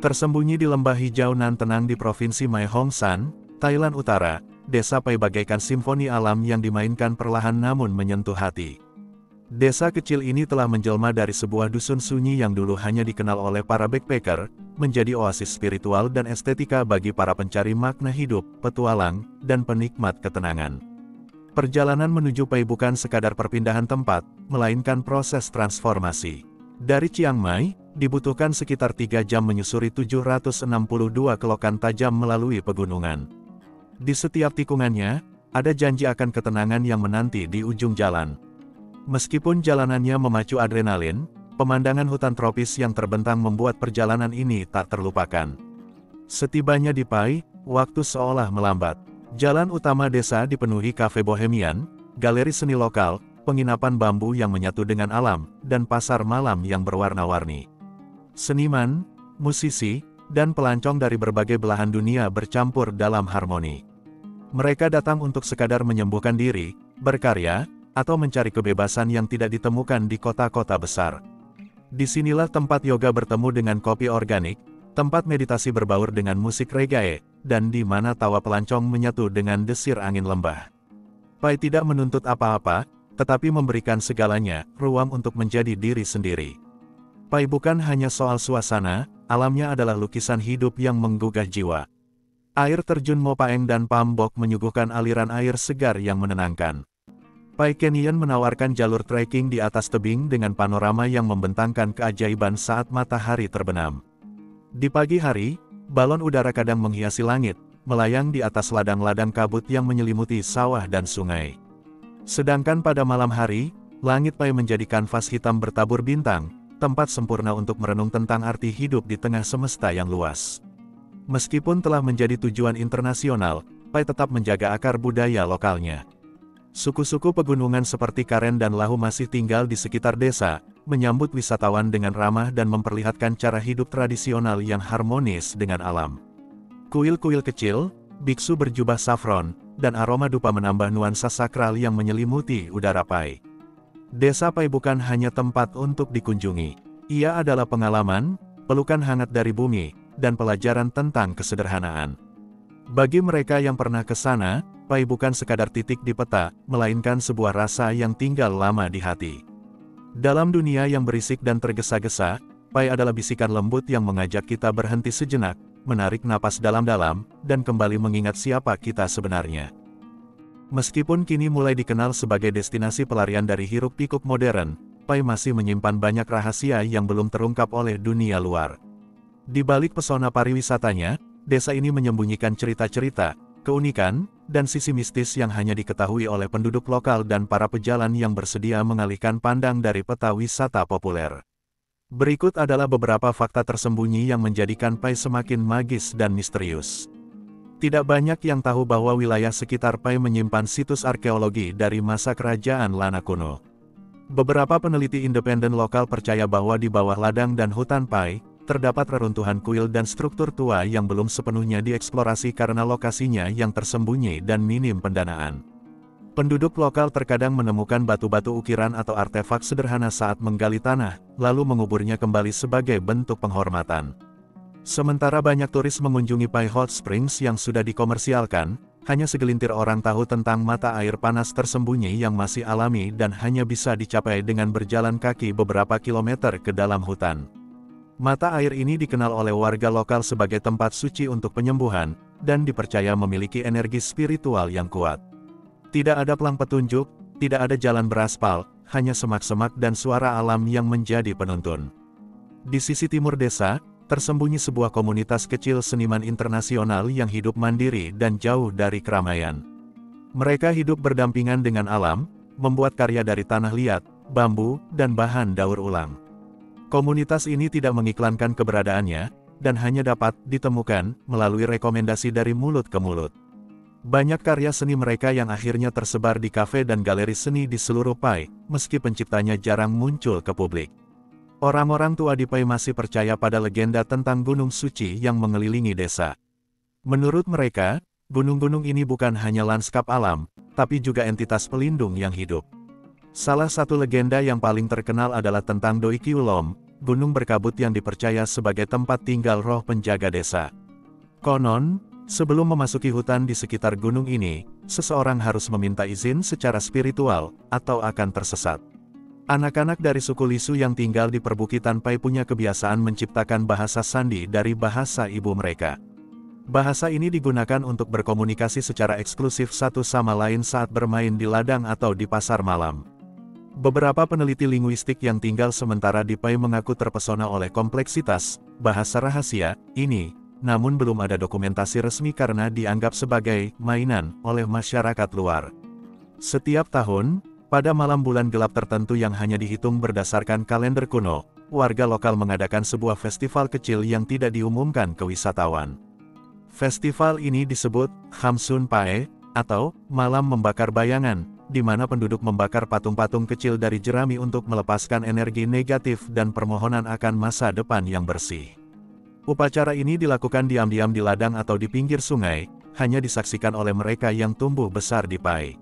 Tersembunyi di lembah hijau nan tenang di Provinsi Mae Hong Son, Thailand Utara, Desa Pai bagaikan simfoni alam yang dimainkan perlahan namun menyentuh hati. Desa kecil ini telah menjelma dari sebuah dusun sunyi yang dulu hanya dikenal oleh para backpacker, menjadi oasis spiritual dan estetika bagi para pencari makna hidup, petualang, dan penikmat ketenangan. Perjalanan menuju Pai bukan sekadar perpindahan tempat, melainkan proses transformasi. Dari Chiang Mai, dibutuhkan sekitar 3 jam menyusuri 762 kelokan tajam melalui pegunungan. Di setiap tikungannya, ada janji akan ketenangan yang menanti di ujung jalan. Meskipun jalanannya memacu adrenalin, pemandangan hutan tropis yang terbentang membuat perjalanan ini tak terlupakan. Setibanya di Pai, waktu seolah melambat. Jalan utama desa dipenuhi kafe bohemian, galeri seni lokal, penginapan bambu yang menyatu dengan alam, dan pasar malam yang berwarna-warni. Seniman, musisi, dan pelancong dari berbagai belahan dunia bercampur dalam harmoni. Mereka datang untuk sekadar menyembuhkan diri, berkarya, atau mencari kebebasan yang tidak ditemukan di kota-kota besar. Disinilah tempat yoga bertemu dengan kopi organik, tempat meditasi berbaur dengan musik reggae, dan di mana tawa pelancong menyatu dengan desir angin lembah. Pai tidak menuntut apa-apa, tetapi memberikan segalanya, ruang untuk menjadi diri sendiri. Pai bukan hanya soal suasana, alamnya adalah lukisan hidup yang menggugah jiwa. Air terjun Mo Paeng dan Pham Bok menyuguhkan aliran air segar yang menenangkan. Pai Canyon menawarkan jalur trekking di atas tebing dengan panorama yang membentangkan keajaiban saat matahari terbenam. Di pagi hari, balon udara kadang menghiasi langit, melayang di atas ladang-ladang kabut yang menyelimuti sawah dan sungai. Sedangkan pada malam hari, langit Pai menjadi kanvas hitam bertabur bintang, tempat sempurna untuk merenung tentang arti hidup di tengah semesta yang luas. Meskipun telah menjadi tujuan internasional, Pai tetap menjaga akar budaya lokalnya. Suku-suku pegunungan seperti Karen dan Lahu masih tinggal di sekitar desa, menyambut wisatawan dengan ramah dan memperlihatkan cara hidup tradisional yang harmonis dengan alam. Kuil-kuil kecil, biksu berjubah safron, dan aroma dupa menambah nuansa sakral yang menyelimuti udara Pai. Desa Pai bukan hanya tempat untuk dikunjungi. Ia adalah pengalaman, pelukan hangat dari bumi, dan pelajaran tentang kesederhanaan. Bagi mereka yang pernah ke sana, Pai bukan sekadar titik di peta, melainkan sebuah rasa yang tinggal lama di hati. Dalam dunia yang berisik dan tergesa-gesa, Pai adalah bisikan lembut yang mengajak kita berhenti sejenak, menarik napas dalam-dalam, dan kembali mengingat siapa kita sebenarnya. Meskipun kini mulai dikenal sebagai destinasi pelarian dari hiruk-pikuk modern, Pai masih menyimpan banyak rahasia yang belum terungkap oleh dunia luar. Di balik pesona pariwisatanya, desa ini menyembunyikan cerita-cerita, keunikan, dan sisi mistis yang hanya diketahui oleh penduduk lokal dan para pejalan yang bersedia mengalihkan pandang dari peta wisata populer. Berikut adalah beberapa fakta tersembunyi yang menjadikan Pai semakin magis dan misterius. Tidak banyak yang tahu bahwa wilayah sekitar Pai menyimpan situs arkeologi dari masa kerajaan Lana kuno. Beberapa peneliti independen lokal percaya bahwa di bawah ladang dan hutan Pai, terdapat reruntuhan kuil dan struktur tua yang belum sepenuhnya dieksplorasi karena lokasinya yang tersembunyi dan minim pendanaan. Penduduk lokal terkadang menemukan batu-batu ukiran atau artefak sederhana saat menggali tanah, lalu menguburnya kembali sebagai bentuk penghormatan. Sementara banyak turis mengunjungi Pai Hot Springs yang sudah dikomersialkan, hanya segelintir orang tahu tentang mata air panas tersembunyi yang masih alami dan hanya bisa dicapai dengan berjalan kaki beberapa kilometer ke dalam hutan. Mata air ini dikenal oleh warga lokal sebagai tempat suci untuk penyembuhan, dan dipercaya memiliki energi spiritual yang kuat. Tidak ada pelang petunjuk, tidak ada jalan beraspal, hanya semak-semak dan suara alam yang menjadi penuntun. Di sisi timur desa, tersembunyi sebuah komunitas kecil seniman internasional yang hidup mandiri dan jauh dari keramaian. Mereka hidup berdampingan dengan alam, membuat karya dari tanah liat, bambu, dan bahan daur ulang. Komunitas ini tidak mengiklankan keberadaannya, dan hanya dapat ditemukan melalui rekomendasi dari mulut ke mulut. Banyak karya seni mereka yang akhirnya tersebar di kafe dan galeri seni di seluruh Pai, meski penciptanya jarang muncul ke publik. Orang-orang tua di Pai masih percaya pada legenda tentang gunung suci yang mengelilingi desa. Menurut mereka, gunung-gunung ini bukan hanya lanskap alam, tapi juga entitas pelindung yang hidup. Salah satu legenda yang paling terkenal adalah tentang Doi Kiulom, gunung berkabut yang dipercaya sebagai tempat tinggal roh penjaga desa. Konon, sebelum memasuki hutan di sekitar gunung ini, seseorang harus meminta izin secara spiritual, atau akan tersesat. Anak-anak dari suku Lisu yang tinggal di perbukitan Pai punya kebiasaan menciptakan bahasa sandi dari bahasa ibu mereka. Bahasa ini digunakan untuk berkomunikasi secara eksklusif satu sama lain saat bermain di ladang atau di pasar malam. Beberapa peneliti linguistik yang tinggal sementara di Pai mengaku terpesona oleh kompleksitas bahasa rahasia ini, namun belum ada dokumentasi resmi karena dianggap sebagai mainan oleh masyarakat luar. Setiap tahun, pada malam bulan gelap tertentu yang hanya dihitung berdasarkan kalender kuno, warga lokal mengadakan sebuah festival kecil yang tidak diumumkan ke wisatawan. Festival ini disebut Hamsun Pae, atau Malam Membakar Bayangan, di mana penduduk membakar patung-patung kecil dari jerami untuk melepaskan energi negatif dan permohonan akan masa depan yang bersih. Upacara ini dilakukan diam-diam di ladang atau di pinggir sungai, hanya disaksikan oleh mereka yang tumbuh besar di Pai.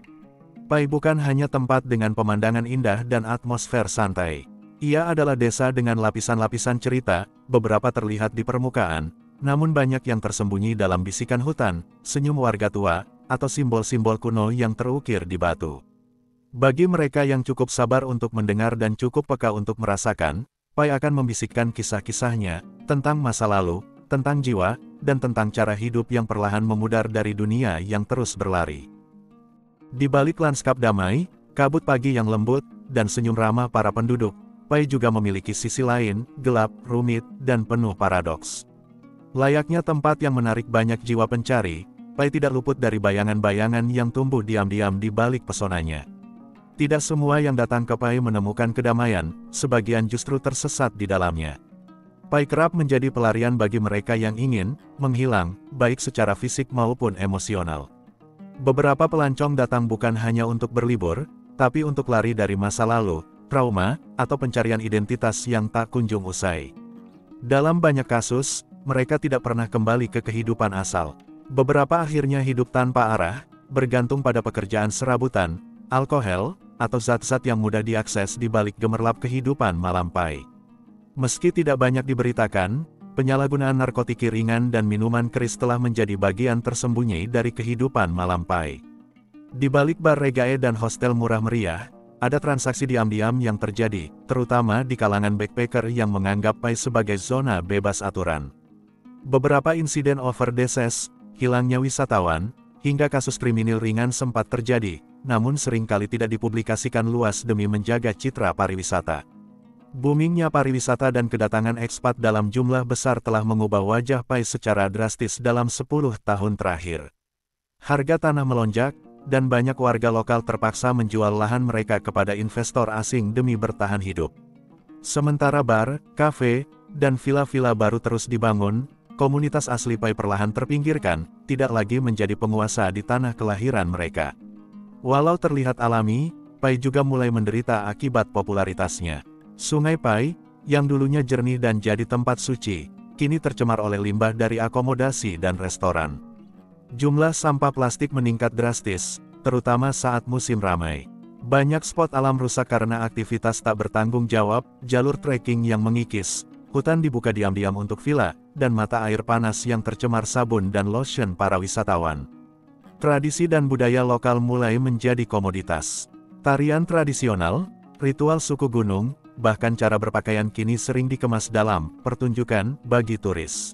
Pai bukan hanya tempat dengan pemandangan indah dan atmosfer santai. Ia adalah desa dengan lapisan-lapisan cerita, beberapa terlihat di permukaan, namun banyak yang tersembunyi dalam bisikan hutan, senyum warga tua, atau simbol-simbol kuno yang terukir di batu. Bagi mereka yang cukup sabar untuk mendengar dan cukup peka untuk merasakan, Pai akan membisikkan kisah-kisahnya, tentang masa lalu, tentang jiwa, dan tentang cara hidup yang perlahan memudar dari dunia yang terus berlari. Di balik lanskap damai, kabut pagi yang lembut, dan senyum ramah para penduduk, Pai juga memiliki sisi lain, gelap, rumit, dan penuh paradoks. Layaknya tempat yang menarik banyak jiwa pencari, Pai tidak luput dari bayangan-bayangan yang tumbuh diam-diam di balik pesonanya. Tidak semua yang datang ke Pai menemukan kedamaian, sebagian justru tersesat di dalamnya. Pai kerap menjadi pelarian bagi mereka yang ingin menghilang, baik secara fisik maupun emosional. Beberapa pelancong datang bukan hanya untuk berlibur, tapi untuk lari dari masa lalu, trauma, atau pencarian identitas yang tak kunjung usai. Dalam banyak kasus, mereka tidak pernah kembali ke kehidupan asal. Beberapa akhirnya hidup tanpa arah, bergantung pada pekerjaan serabutan, alkohol, atau zat-zat yang mudah diakses di balik gemerlap kehidupan malam Pai. Meski tidak banyak diberitakan, penyalahgunaan narkotik ringan dan minuman keris telah menjadi bagian tersembunyi dari kehidupan malam Pai. Di balik bar regae dan hostel murah meriah, ada transaksi diam-diam yang terjadi, terutama di kalangan backpacker yang menganggap Pai sebagai zona bebas aturan. Beberapa insiden overdosis, hilangnya wisatawan, hingga kasus kriminal ringan sempat terjadi, namun seringkali tidak dipublikasikan luas demi menjaga citra pariwisata. Boomingnya pariwisata dan kedatangan ekspat dalam jumlah besar telah mengubah wajah Pai secara drastis dalam 10 tahun terakhir. Harga tanah melonjak, dan banyak warga lokal terpaksa menjual lahan mereka kepada investor asing demi bertahan hidup. Sementara bar, kafe, dan villa-villa baru terus dibangun, komunitas asli Pai perlahan terpinggirkan, tidak lagi menjadi penguasa di tanah kelahiran mereka. Walau terlihat alami, Pai juga mulai menderita akibat popularitasnya. Sungai Pai, yang dulunya jernih dan jadi tempat suci, kini tercemar oleh limbah dari akomodasi dan restoran. Jumlah sampah plastik meningkat drastis, terutama saat musim ramai. Banyak spot alam rusak karena aktivitas tak bertanggung jawab, jalur trekking yang mengikis, hutan dibuka diam-diam untuk villa, dan mata air panas yang tercemar sabun dan lotion para wisatawan. Tradisi dan budaya lokal mulai menjadi komoditas. Tarian tradisional, ritual suku gunung, bahkan cara berpakaian kini sering dikemas dalam pertunjukan bagi turis.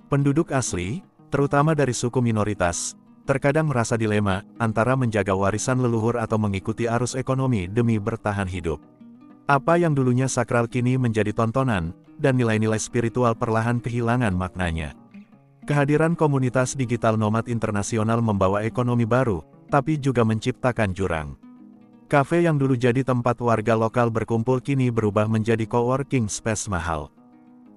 Penduduk asli, terutama dari suku minoritas, terkadang merasa dilema antara menjaga warisan leluhur atau mengikuti arus ekonomi demi bertahan hidup. Apa yang dulunya sakral kini menjadi tontonan, dan nilai-nilai spiritual perlahan kehilangan maknanya. Kehadiran komunitas digital nomad internasional membawa ekonomi baru, tapi juga menciptakan jurang. Kafe yang dulu jadi tempat warga lokal berkumpul kini berubah menjadi coworking space mahal.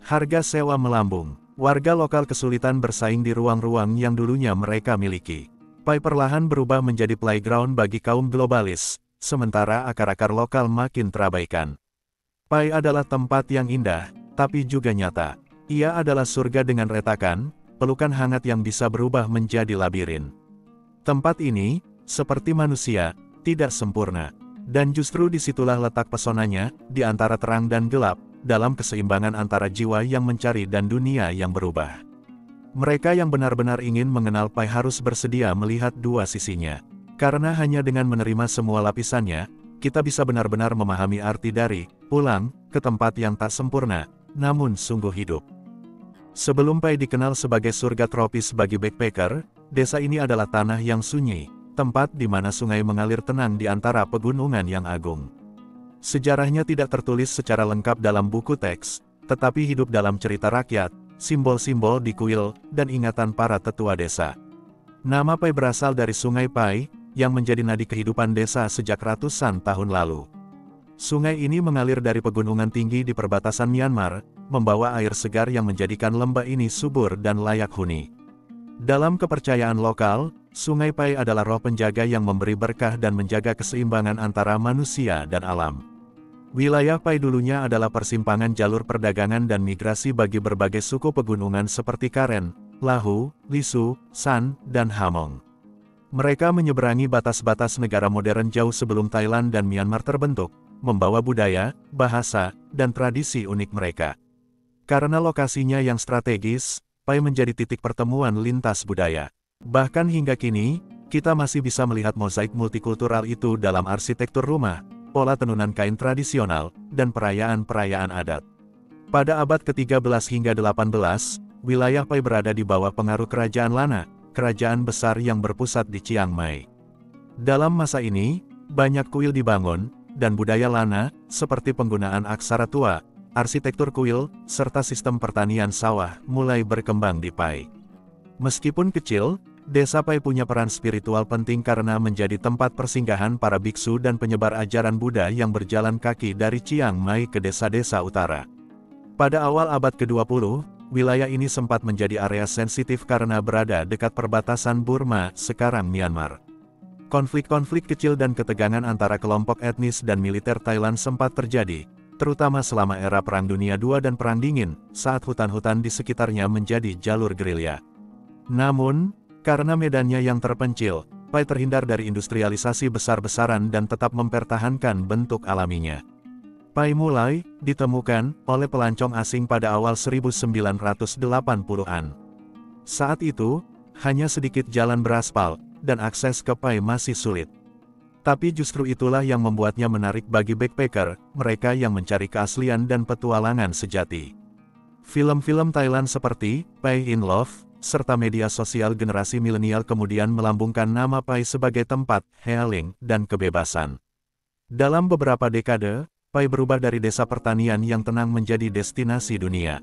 Harga sewa melambung, warga lokal kesulitan bersaing di ruang-ruang yang dulunya mereka miliki. Pai perlahan berubah menjadi playground bagi kaum globalis, sementara akar-akar lokal makin terabaikan. Pai adalah tempat yang indah, tapi juga nyata. Ia adalah surga dengan retakan, pelukan hangat yang bisa berubah menjadi labirin. Tempat ini, seperti manusia, tidak sempurna. Dan justru disitulah letak pesonanya, di antara terang dan gelap, dalam keseimbangan antara jiwa yang mencari dan dunia yang berubah. Mereka yang benar-benar ingin mengenal Pai harus bersedia melihat dua sisinya. Karena hanya dengan menerima semua lapisannya, kita bisa benar-benar memahami arti dari pulang ke tempat yang tak sempurna, namun sungguh hidup. Sebelum Pai dikenal sebagai surga tropis bagi backpacker, desa ini adalah tanah yang sunyi, tempat di mana sungai mengalir tenang di antara pegunungan yang agung. Sejarahnya tidak tertulis secara lengkap dalam buku teks, tetapi hidup dalam cerita rakyat, simbol-simbol di kuil, dan ingatan para tetua desa. Nama Pai berasal dari Sungai Pai, yang menjadi nadi kehidupan desa sejak ratusan tahun lalu. Sungai ini mengalir dari pegunungan tinggi di perbatasan Myanmar, membawa air segar yang menjadikan lembah ini subur dan layak huni. Dalam kepercayaan lokal, Sungai Pai adalah roh penjaga yang memberi berkah dan menjaga keseimbangan antara manusia dan alam. Wilayah Pai dulunya adalah persimpangan jalur perdagangan dan migrasi bagi berbagai suku pegunungan seperti Karen, Lahu, Lisu, San, dan Hamong. Mereka menyeberangi batas-batas negara modern jauh sebelum Thailand dan Myanmar terbentuk, membawa budaya, bahasa, dan tradisi unik mereka. Karena lokasinya yang strategis, Pai menjadi titik pertemuan lintas budaya. Bahkan hingga kini, kita masih bisa melihat mozaik multikultural itu dalam arsitektur rumah, pola tenunan kain tradisional, dan perayaan-perayaan adat. Pada abad ke-13 hingga 18, wilayah Pai berada di bawah pengaruh Kerajaan Lana, kerajaan besar yang berpusat di Chiang Mai. Dalam masa ini, banyak kuil dibangun, dan budaya Lana, seperti penggunaan aksara tua, arsitektur kuil, serta sistem pertanian sawah, mulai berkembang di Pai. Meskipun kecil, desa Pai punya peran spiritual penting karena menjadi tempat persinggahan para biksu dan penyebar ajaran Buddha yang berjalan kaki dari Chiang Mai ke desa-desa utara. Pada awal abad ke-20, wilayah ini sempat menjadi area sensitif karena berada dekat perbatasan Burma, sekarang Myanmar. Konflik-konflik kecil dan ketegangan antara kelompok etnis dan militer Thailand sempat terjadi, terutama selama era Perang Dunia II dan Perang Dingin, saat hutan-hutan di sekitarnya menjadi jalur gerilya. Namun, karena medannya yang terpencil, Pai terhindar dari industrialisasi besar-besaran dan tetap mempertahankan bentuk alaminya. Pai mulai ditemukan oleh pelancong asing pada awal 1980-an. Saat itu, hanya sedikit jalan beraspal, dan akses ke Pai masih sulit. Tapi justru itulah yang membuatnya menarik bagi backpacker, mereka yang mencari keaslian dan petualangan sejati. Film-film Thailand seperti Pai in Love, serta media sosial generasi milenial kemudian melambungkan nama Pai sebagai tempat healing dan kebebasan. Dalam beberapa dekade, Pai berubah dari desa pertanian yang tenang menjadi destinasi dunia.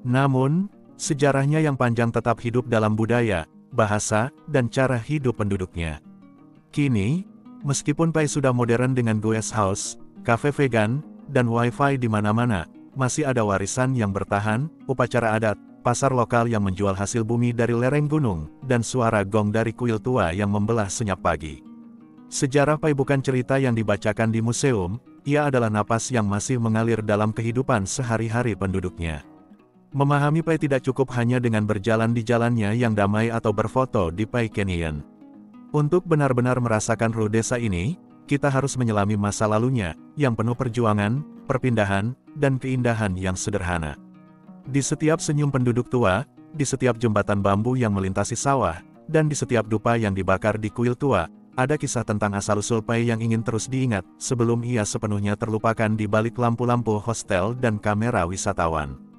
Namun, sejarahnya yang panjang tetap hidup dalam budaya, bahasa, dan cara hidup penduduknya. Kini, meskipun Pai sudah modern dengan guest house, kafe vegan, dan wifi di mana-mana, masih ada warisan yang bertahan, upacara adat, pasar lokal yang menjual hasil bumi dari lereng gunung, dan suara gong dari kuil tua yang membelah senyap pagi. Sejarah Pai bukan cerita yang dibacakan di museum, ia adalah napas yang masih mengalir dalam kehidupan sehari-hari penduduknya. Memahami Pai tidak cukup hanya dengan berjalan di jalannya yang damai atau berfoto di Pai Canyon. Untuk benar-benar merasakan ruh desa ini, kita harus menyelami masa lalunya, yang penuh perjuangan, perpindahan, dan keindahan yang sederhana. Di setiap senyum penduduk tua, di setiap jembatan bambu yang melintasi sawah, dan di setiap dupa yang dibakar di kuil tua, ada kisah tentang asal-usul Pai yang ingin terus diingat, sebelum ia sepenuhnya terlupakan di balik lampu-lampu hostel dan kamera wisatawan.